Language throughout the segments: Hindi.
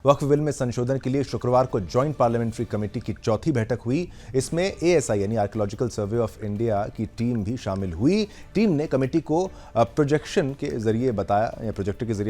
वक्फ बिल में संशोधन के लिए शुक्रवार को जॉइंट पार्लियामेंट्री कमेटी की चौथी बैठक हुई। इसमें एएसआई यानी आर्कियोलॉजिकल सर्वे ऑफ इंडिया की टीम भी शामिल हुई। टीम ने कमेटी को प्रोजेक्टर के जरिए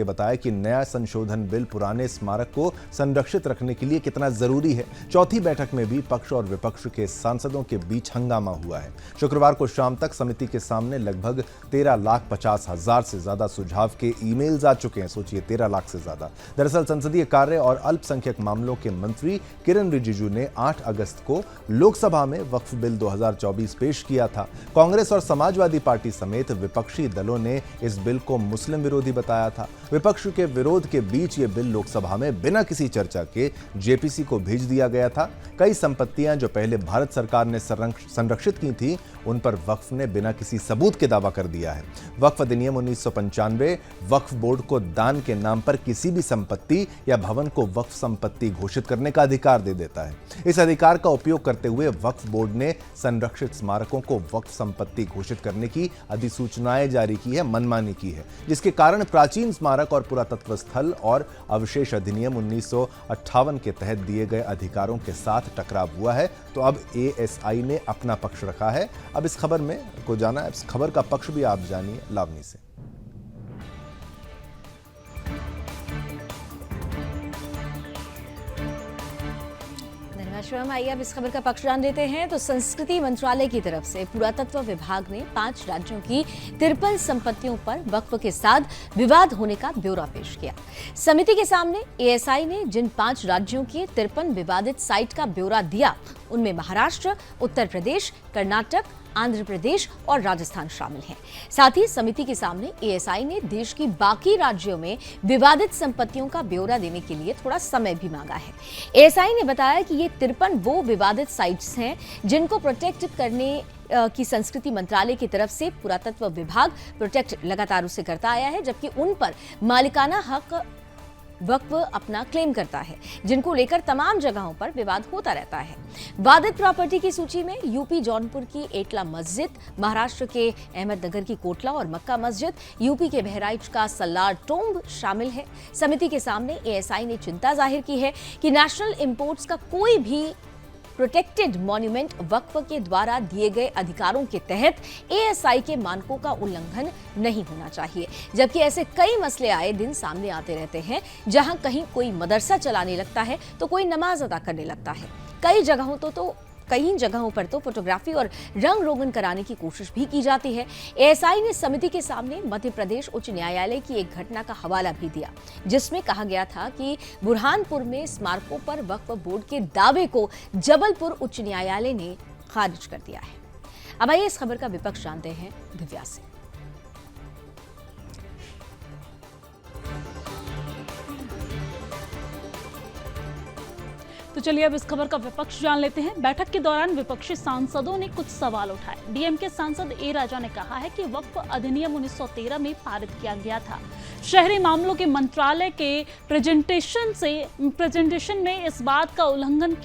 बताया कि नया संशोधन बिल पुराने स्मारक को संरक्षित रखने के लिए कितना जरूरी है। चौथी बैठक में भी पक्ष और विपक्ष के सांसदों के बीच हंगामा हुआ है। शुक्रवार को शाम तक समिति के सामने लगभग 13,50,000 से ज्यादा सुझाव के ईमेल्स आ चुके हैं। सोचिए, 13 लाख से ज्यादा। दरअसल संसदीय कार्य और अल्पसंख्यक मामलों के मंत्री किरण रिजिजू ने 8 अगस्त को लोकसभा में वक्फ बिल 2024 पेश किया था। कांग्रेस और समाजवादी पार्टी समेत विपक्षी दलों ने इस बिल को मुस्लिम विरोधी बताया था। विपक्ष के विरोध के बीच ये बिल लोकसभा में बिना किसी चर्चा के जेपीसी को भेज दिया गया था। कई संपत्तियां जो पहले भारत सरकार ने संरक्षित की थी, उन पर वक्फ ने बिना किसी सबूत के दावा कर दिया है। वक्फ अधिनियम 1995 वक्फ बोर्ड को दान के नाम पर किसी भी संपत्ति या भवन को वक्फ संपत्ति घोषित करने का अधिकार दे देता है। इस अधिकार का उपयोग करते हुए वक्फ बोर्ड ने संरक्षित स्मारकों को वक्फ संपत्ति घोषित करने की अधिसूचनाएं जारी की है, मनमानी की है, जिसके कारण प्राचीन स्मारक और पुरातत्व स्थल और अवशेष अधिनियम 1958 के तहत दिए गए अधिकारों के साथ टकराव हुआ है। तो अब एएसआई ने अपना पक्ष रखा है। अब इस खबर में को जाना है, इस खबर का पक्ष भी आप जानिए लावनी से। आइए अब इस खबर का पक्ष जान लेते हैं। तो संस्कृति मंत्रालय की तरफ से पुरातत्व विभाग ने 5 राज्यों की 53 संपत्तियों पर वक्फ के साथ विवाद होने का ब्यौरा पेश किया। समिति के सामने एएसआई ने जिन 5 राज्यों की 53 विवादित साइट का ब्यौरा दिया, उनमें महाराष्ट्र, उत्तर प्रदेश, कर्नाटक, आंध्र प्रदेश और राजस्थान शामिल हैं। साथ ही समिति के सामने एएसआई ने देश की बाकी राज्यों में विवादित संपत्तियों का ब्यौरा देने के लिए थोड़ा समय भी मांगा है। एएसआई ने बताया कि ये 53 वो विवादित साइट्स हैं जिनको प्रोटेक्ट करने की संस्कृति मंत्रालय की तरफ से पुरातत्व विभाग प्रोटेक्ट लगातार उसे करता आया है, जबकि उन पर मालिकाना हक वक्फ अपना क्लेम करता है, जिनको लेकर तमाम जगहों पर विवाद होता रहता है। वादित प्रॉपर्टी की सूची में यूपी जौनपुर की एटला मस्जिद, महाराष्ट्र के अहमदनगर की कोटला और मक्का मस्जिद, यूपी के बहराइच का सल्लार टोम्ब शामिल है। समिति के सामने एएसआई ने चिंता जाहिर की है कि नेशनल इंपोर्ट्स का कोई भी प्रोटेक्टेड मॉन्यूमेंट वक्फ के द्वारा दिए गए अधिकारों के तहत एएसआई के मानकों का उल्लंघन नहीं होना चाहिए। जबकि ऐसे कई मसले आए दिन सामने आते रहते हैं, जहां कहीं कोई मदरसा चलाने लगता है तो कोई नमाज अदा करने लगता है। कई जगहों पर तो फोटोग्राफी और रंग रोगन कराने की कोशिश भी की जाती है। एएसआई ने समिति के सामने मध्य प्रदेश उच्च न्यायालय की एक घटना का हवाला भी दिया, जिसमें कहा गया था कि बुरहानपुर में स्मारकों पर वक्फ बोर्ड के दावे को जबलपुर उच्च न्यायालय ने खारिज कर दिया है। अब आइए इस खबर का विपक्ष जानते हैं दिव्या से। तो चलिए अब इस खबर का विपक्ष जान लेते हैं। बैठक के दौरान विपक्षी सांसदों ने कुछ सवाल उठाए। डीएमके सांसद ए राजा ने कहा है कि वक्फ अधिनियम 1913 में पारित किया गया था। शहरी मामलों के मंत्रालय के प्रेजेंटेशन में इस बात का उल्लेख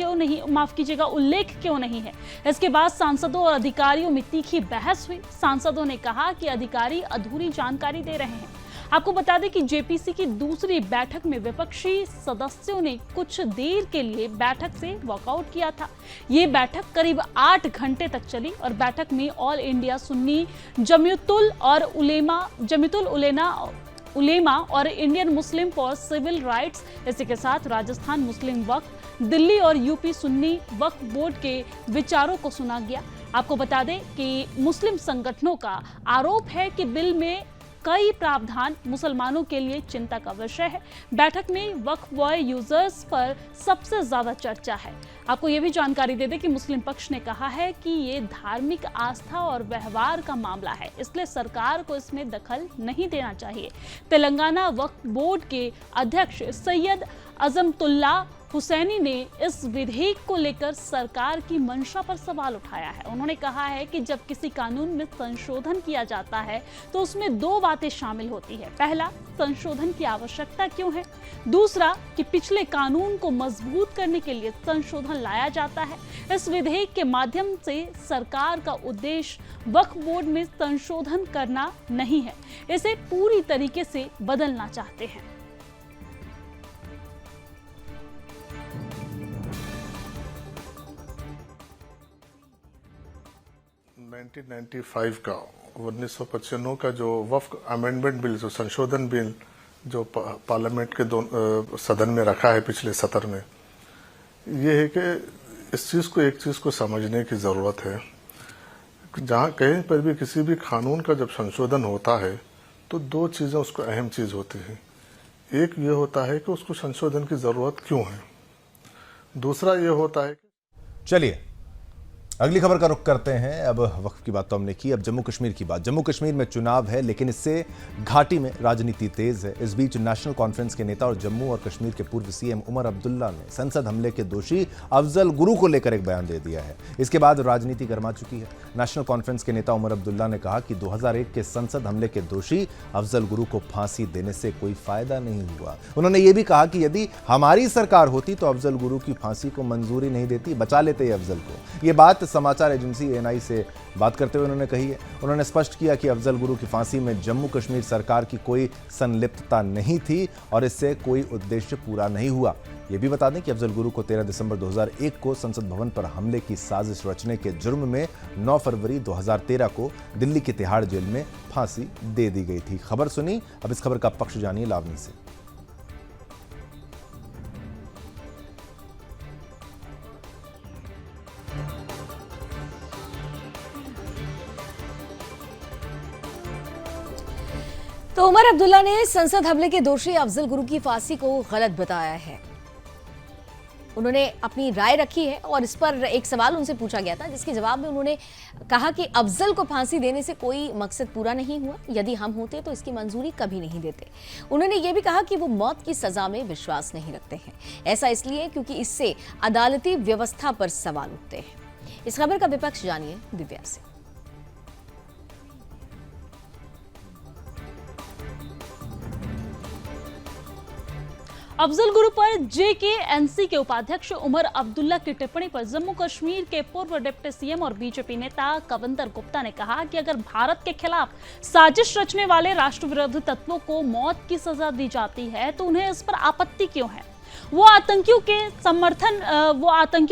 क्यों नहीं है। इसके बाद सांसदों और अधिकारियों में तीखी बहस हुई। सांसदों ने कहा कि अधिकारी अधूरी जानकारी दे रहे हैं। आपको बता दें कि जेपीसी की दूसरी बैठक में विपक्षी सदस्यों ने कुछ देर के लिए बैठक से वॉकआउट किया था। ये बैठक करीब 8 घंटे तक चली और बैठक में ऑल इंडिया सुन्नी जमीयतुल उलेमा और Indian Muslim for civil rights, इसी के साथ राजस्थान मुस्लिम वक्फ, दिल्ली और यूपी सुन्नी वक्फ बोर्ड के विचारों को सुना गया। आपको बता दें कि मुस्लिम संगठनों का आरोप है कि बिल में कई प्रावधान मुसलमानों के लिए चिंता का विषय है। बैठक में वक्फ बॉय यूजर्स पर सबसे ज्यादा चर्चा है। आपको यह भी जानकारी दे दें कि मुस्लिम पक्ष ने कहा है कि ये धार्मिक आस्था और व्यवहार का मामला है, इसलिए सरकार को इसमें दखल नहीं देना चाहिए। तेलंगाना वक्फ बोर्ड के अध्यक्ष सैयद अजमतुल्ला हुसैनी ने इस विधेयक को लेकर सरकार की मंशा पर सवाल उठाया है। उन्होंने कहा है कि जब किसी कानून में संशोधन किया जाता है तो उसमें 2 बातें शामिल होती है। पहला, संशोधन की आवश्यकता क्यों है। दूसरा, कि पिछले कानून को मजबूत करने के लिए संशोधन लाया जाता है। इस विधेयक के माध्यम से सरकार का उद्देश्य वक्फ बोर्ड में संशोधन करना नहीं है, इसे पूरी तरीके से बदलना चाहते हैं। 1995 का 1995 का जो वक्फ अमेंडमेंट बिल, जो संशोधन बिल जो पार्लियामेंट के सदन में रखा है पिछले सत्र में, ये है कि इस चीज़ को, एक चीज़ को समझने की ज़रूरत है। जहाँ कहीं पर भी किसी भी कानून का जब संशोधन होता है तो दो चीज़ें उसको अहम चीज़ होती है। एक ये होता है कि उसको संशोधन की ज़रूरत क्यों है, दूसरा ये होता है। चलिए अगली खबर का रुख करते हैं। अब वक्फ की बात तो हमने की, अब जम्मू कश्मीर की बात। जम्मू कश्मीर में चुनाव है, लेकिन इससे घाटी में राजनीति तेज है। इस बीच नेशनल कॉन्फ्रेंस के नेता और जम्मू और कश्मीर के पूर्व सीएम उमर अब्दुल्ला ने संसद हमले के दोषी अफजल गुरु को लेकर एक बयान दे दिया है। इसके बाद राजनीति गर्मा चुकी है। नेशनल कॉन्फ्रेंस के नेता उमर अब्दुल्ला ने कहा कि 2001 के संसद हमले के दोषी अफजल गुरु को फांसी देने से कोई फायदा नहीं हुआ। उन्होंने ये भी कहा कि यदि हमारी सरकार होती तो अफजल गुरु की फांसी को मंजूरी नहीं देती, बचा लेते अफजल को। ये बात समाचार एजेंसी एएनआई से बात करते हुए उन्होंने कही है। उन्होंने स्पष्ट किया कि अफजल गुरु की फांसी में जम्मू कश्मीर सरकार की कोई संलिप्तता नहीं थी और इससे कोई उद्देश्य पूरा नहीं हुआ। यह भी बता दें कि अफजल गुरु को 13 दिसंबर 2001 को संसद भवन पर हमले की साजिश रचने के जुर्म में 9 फरवरी 2013 को दिल्ली की तिहाड़ जेल में फांसी दे दी गई थी। खबर सुनी, अब इस खबर का पक्ष जानिए लावनी से। तो उमर अब्दुल्ला ने संसद हमले के दोषी अफजल गुरु की फांसी को गलत बताया है। उन्होंने अपनी राय रखी है और इस पर एक सवाल उनसे पूछा गया था, जिसके जवाब में उन्होंने कहा कि अफजल को फांसी देने से कोई मकसद पूरा नहीं हुआ। यदि हम होते तो इसकी मंजूरी कभी नहीं देते। उन्होंने ये भी कहा कि वो मौत की सजा में विश्वास नहीं रखते हैं। ऐसा इसलिए क्योंकि इससे अदालती व्यवस्था पर सवाल उठते हैं। इस खबर का विपक्ष जानिए दिव्या से। अफजल गुरु पर जेकेएनसी के उपाध्यक्ष उमर अब्दुल्ला की टिप्पणी पर जम्मू कश्मीर के पूर्व डिप्टी सीएम और बीजेपी नेता कविंदर गुप्ता ने कहा कि अगर भारत के खिलाफ साजिश रचने वाले राष्ट्र विरोधी तत्वों को मौत की सजा दी जाती है तो उन्हें इस पर आपत्ति क्यों है। वो आतंकियों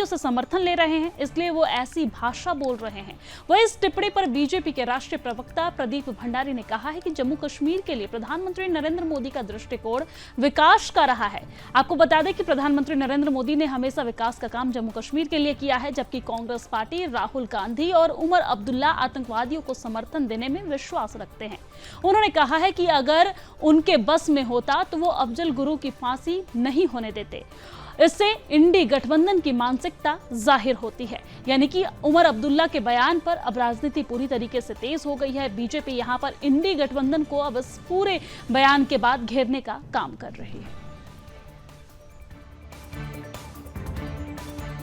से समर्थन ले रहे हैं, इसलिए वो ऐसी भाषा बोल रहे हैं। वह इस टिप्पणी पर बीजेपी के राष्ट्रीय प्रवक्ता प्रदीप भंडारी ने कहा है कि जम्मू कश्मीर के लिए प्रधानमंत्री नरेंद्र मोदी का दृष्टिकोण विकास का रहा है। आपको बता दें कि प्रधानमंत्री नरेंद्र मोदी ने हमेशा विकास का काम जम्मू कश्मीर के लिए किया है, जबकि कांग्रेस पार्टी राहुल गांधी और उमर अब्दुल्ला आतंकवादियों को समर्थन देने में विश्वास रखते हैं। उन्होंने कहा है कि अगर उनके बस में होता तो वो अफजल गुरु की फांसी नहीं होने देते। इससे इंडी गठबंधन की मानसिकता जाहिर होती है। यानी कि उमर अब्दुल्ला के बयान पर अब राजनीति पूरी तरीके से तेज हो गई है। बीजेपी यहां पर इंडी गठबंधन को अब इस पूरे बयान के बाद घेरने का काम कर रही है।